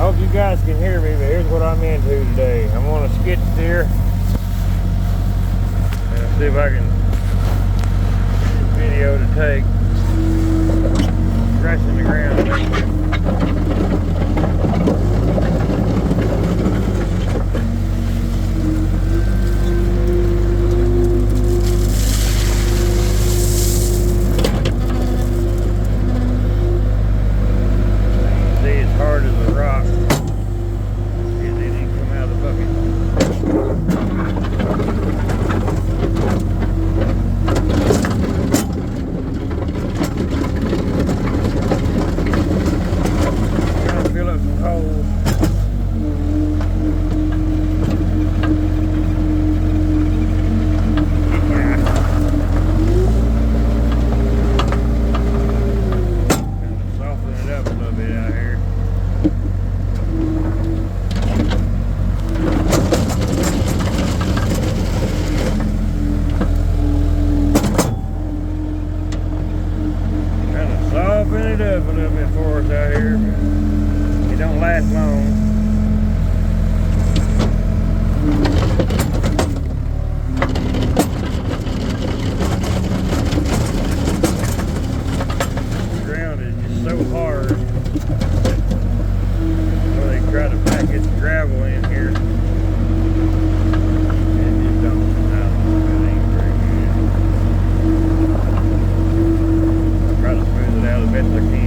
hope you guys can hear me, but here's what I'm into today. I'm on a Skidsteer. And I'll see if I can get this video to take. Scratching the ground back there. Hard as a rock. It didn't come out of the bucket. Trying to fill up some holes. Kind of soften it up a little bit out here. Soften it up a little bit for us out here. It don't last long. The ground is just so hard. So they try to pack this gravel in here. It just don't. It ain't very good. Try to smooth it out as best I can.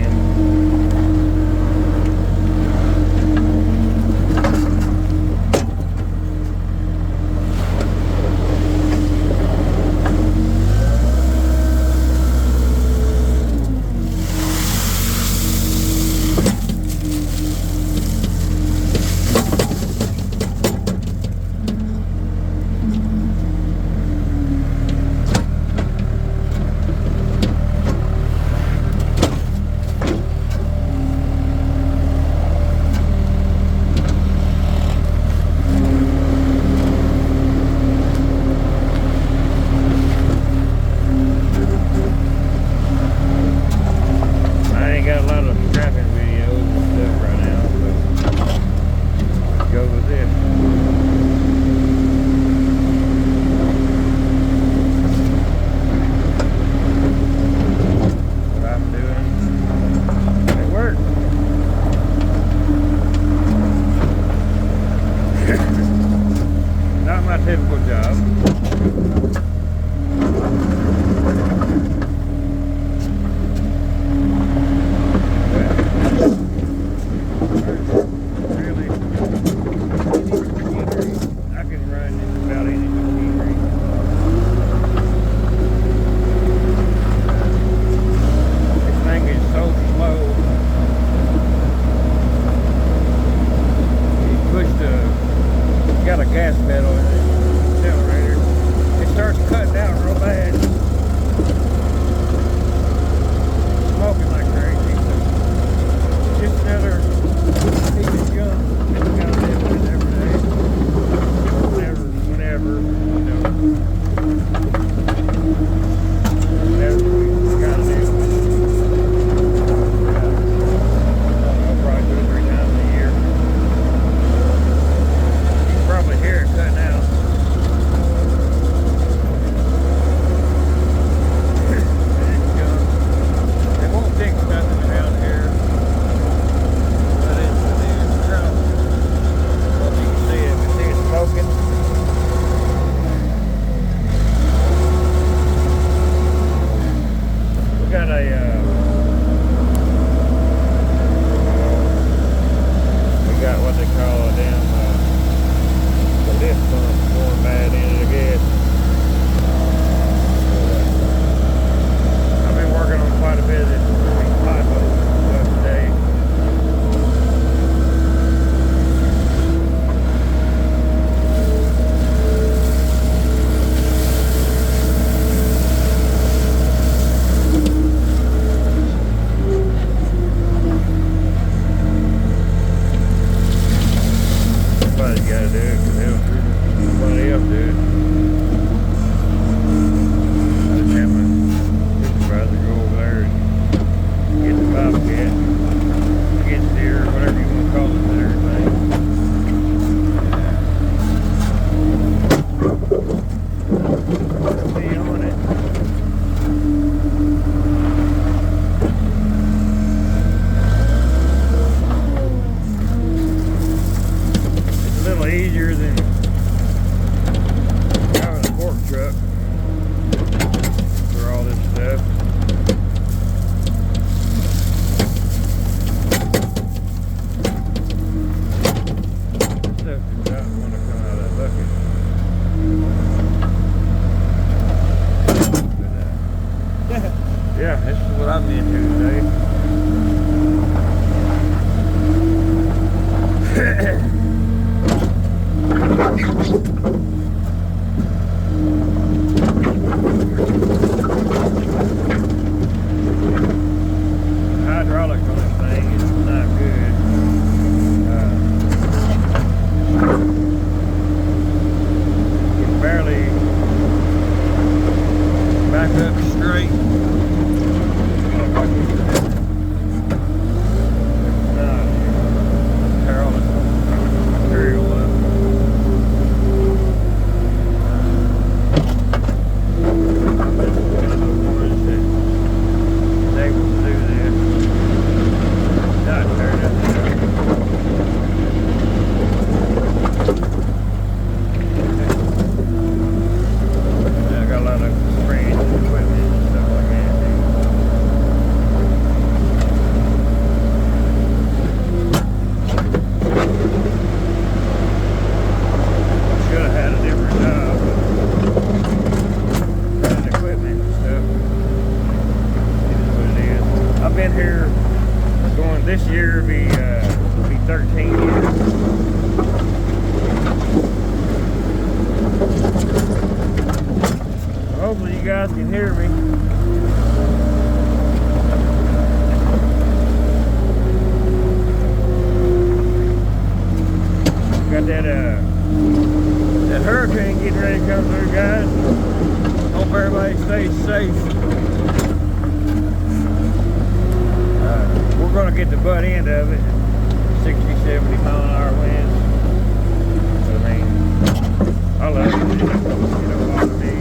that that hurricane getting ready to come through, guys. Hope everybody stays safe. We're gonna get the butt end of it. 60, 70 mile an hour winds. I mean, I love it. It don't bother me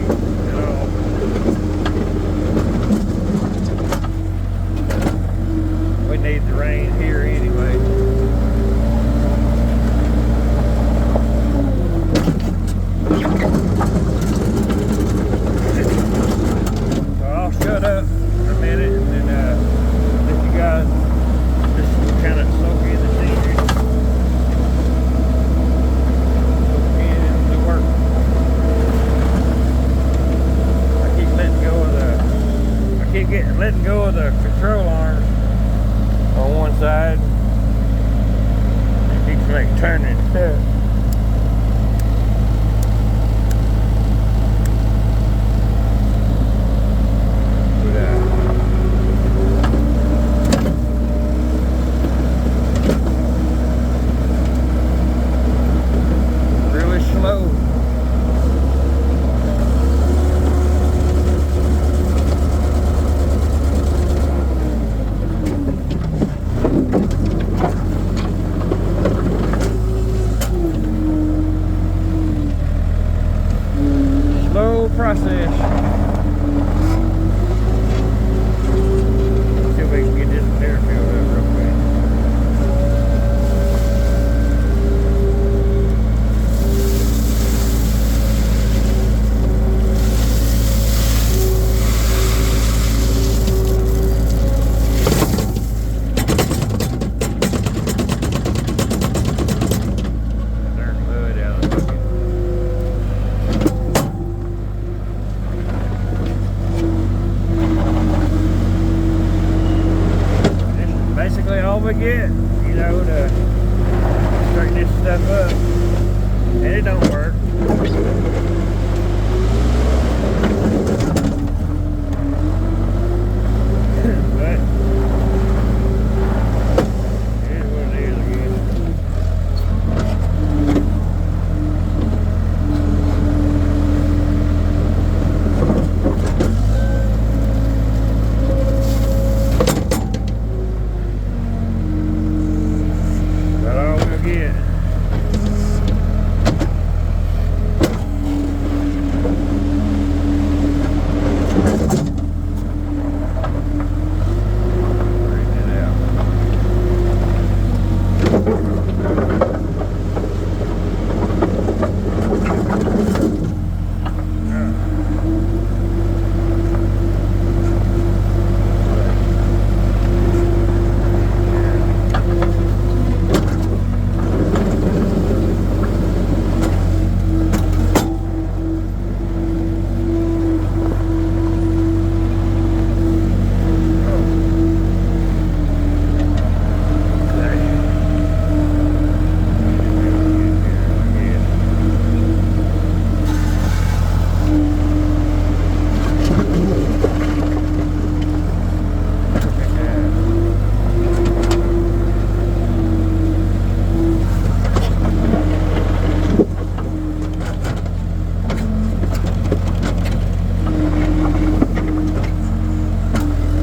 at all. We need the rain here anyway. So I'll shut up for a minute and then let you guys just kind of soak in the scenery. Soak in the work. I keep letting go of the control arm on one side. It keeps like turning. Really slow. Slow process. See if we can get this air filled up real quick. Turn the hood out of the bucket. Basically all we get, you know, to straighten this stuff up, and it don't work. But it is what it is, I guess. That's all we'll get. Straighten it out.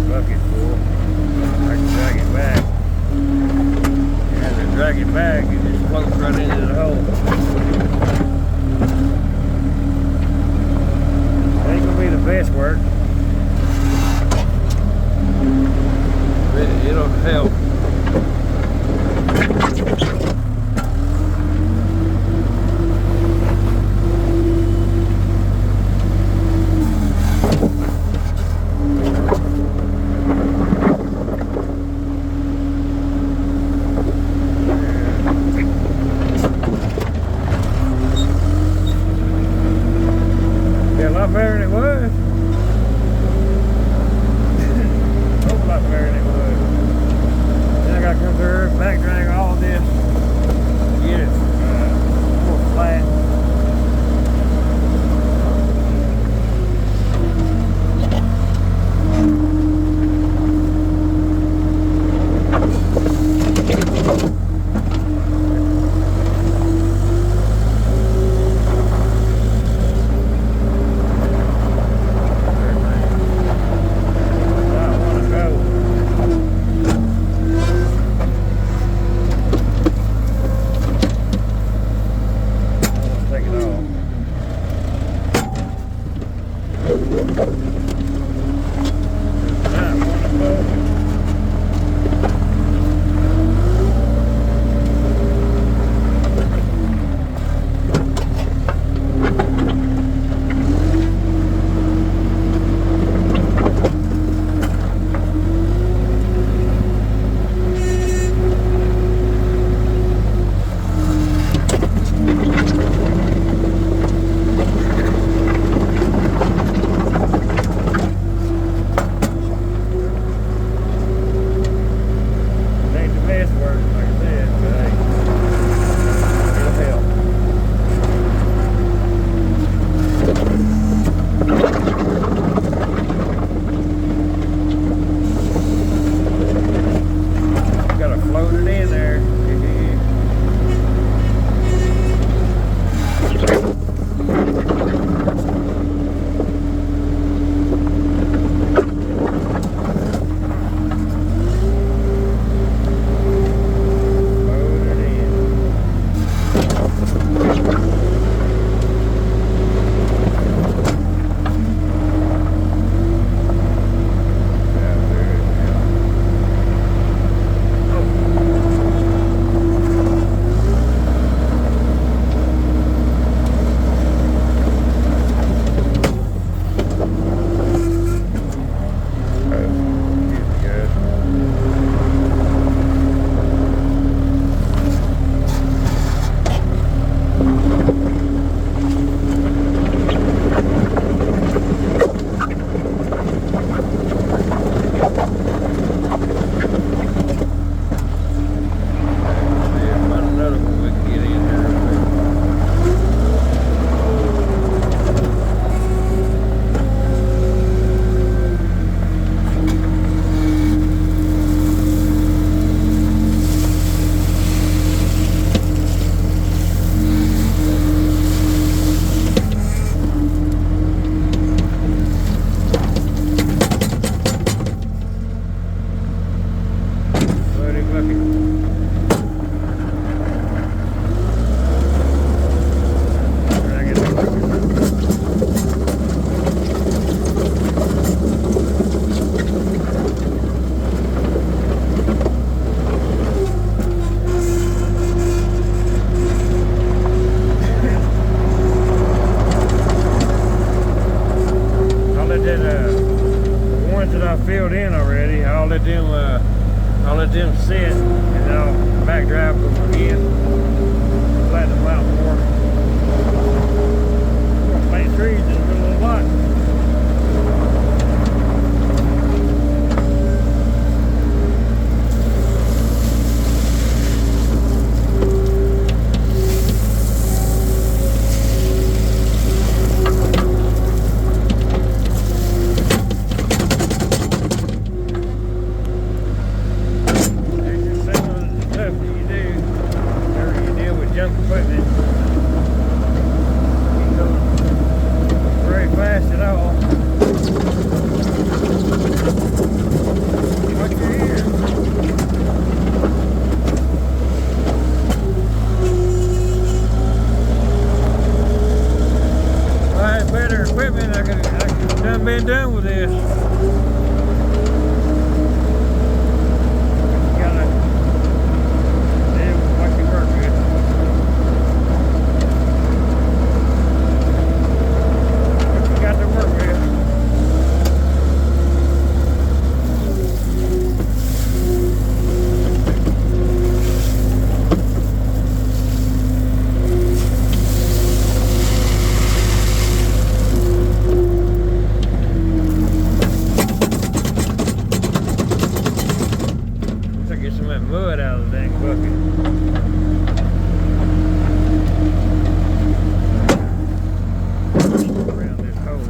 Bucket full. I can drag it back. As I drag it back, it just floats right into the hole. Ain't gonna be the best work, but it'll help. Yeah, a lot better than it was. A whole lot better than it was. Then I gotta come through, back drag all this. I'll let them sit, and then I'll back drive them again, flatten them out more. I'm gonna plant trees in the middle of the lot. Junk equipment. He goes very fast at all. Watch your ears. If I had better equipment, I could have been done with this. Get some of that mud out of the dang bucket. Around this hole.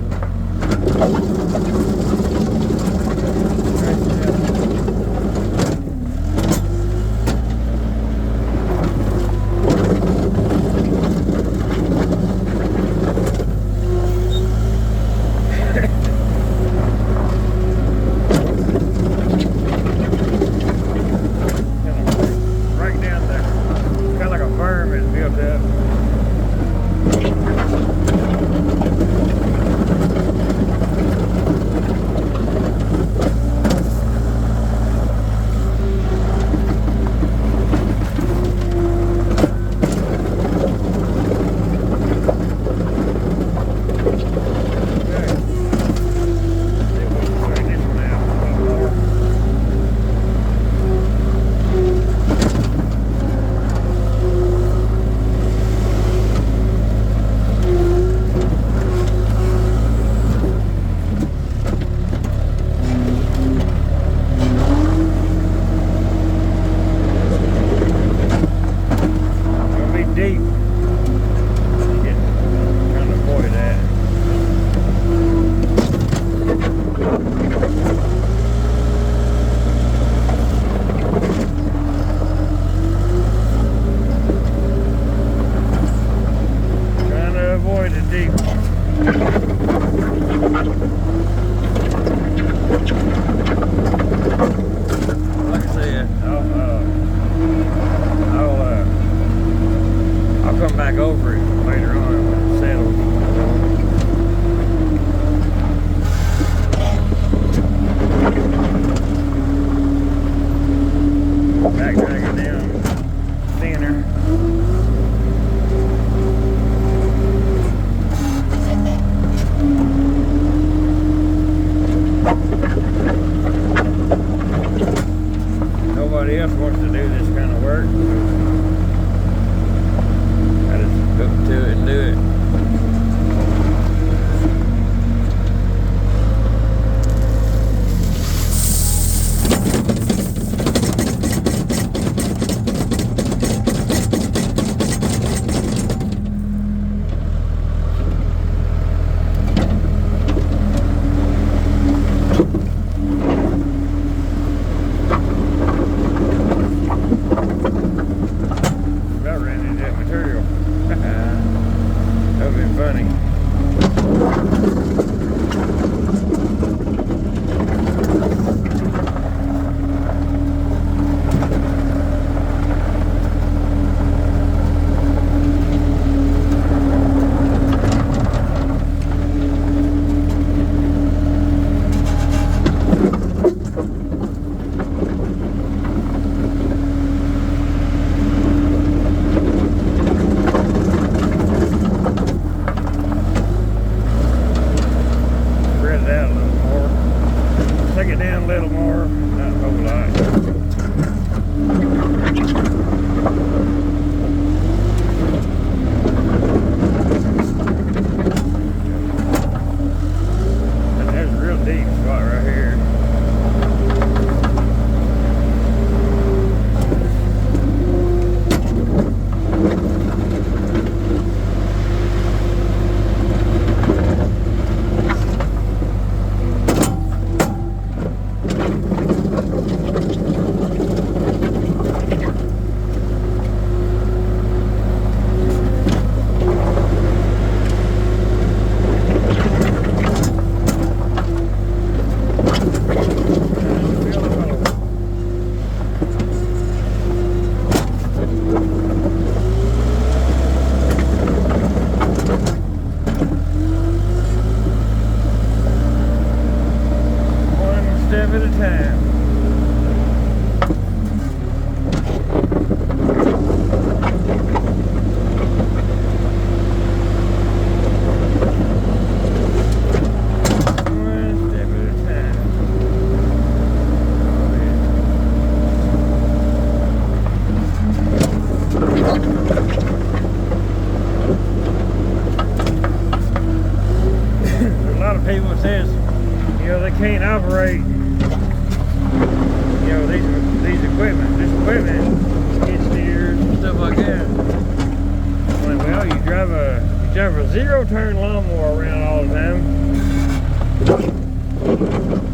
drive a zero-turn lawnmower around all the time.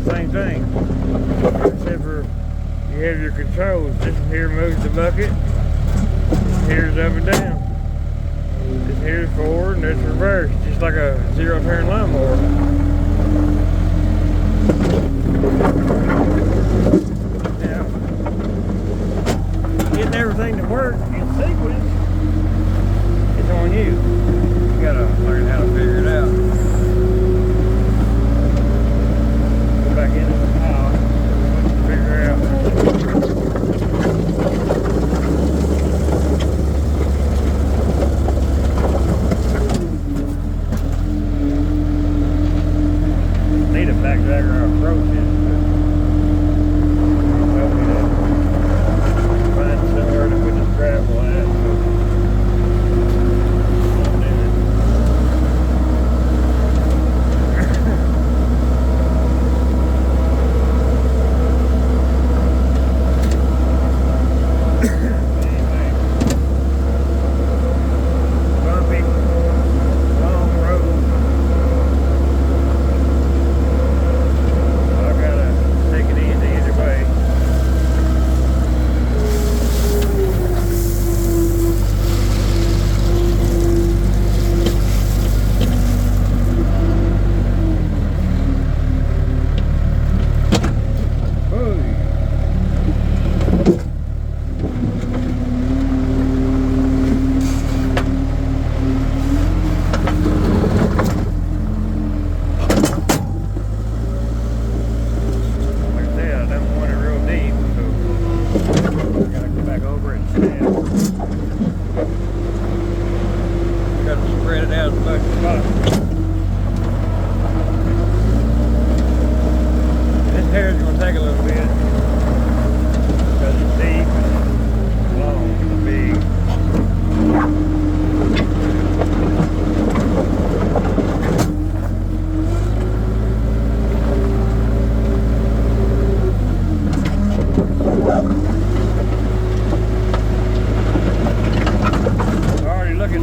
Same thing. Except for you have your controls. This here moves the bucket. This here's up and down. This here's forward and this reverse. Just like a zero-turn lawnmower. Now, getting everything to work in sequence is on you. You gotta learn how to figure it out. Go back into the pile, figure out. Need a backdragger or approach it. Help me to find somewhere to put this gravel at.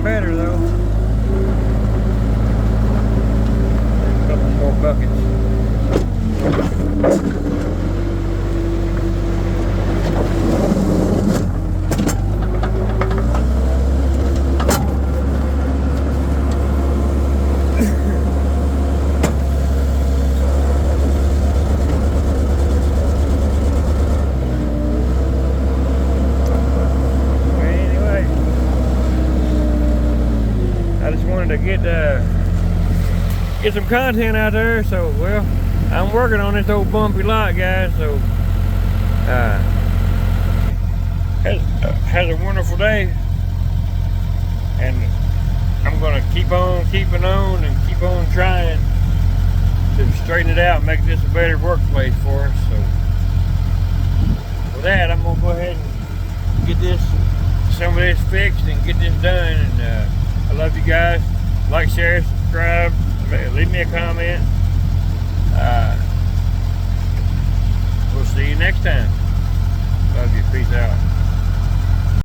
Better though. A couple more buckets. To get some content out there, so well, I'm working on this old bumpy lot, guys. So has a wonderful day, and I'm gonna keep on keeping on and keep on trying to straighten it out, make this a better workplace for us. So with that, I'm gonna go ahead and get some of this fixed and get this done. And I love you guys. Like, share, subscribe, leave me a comment. We'll see you next time. Love you. Peace out.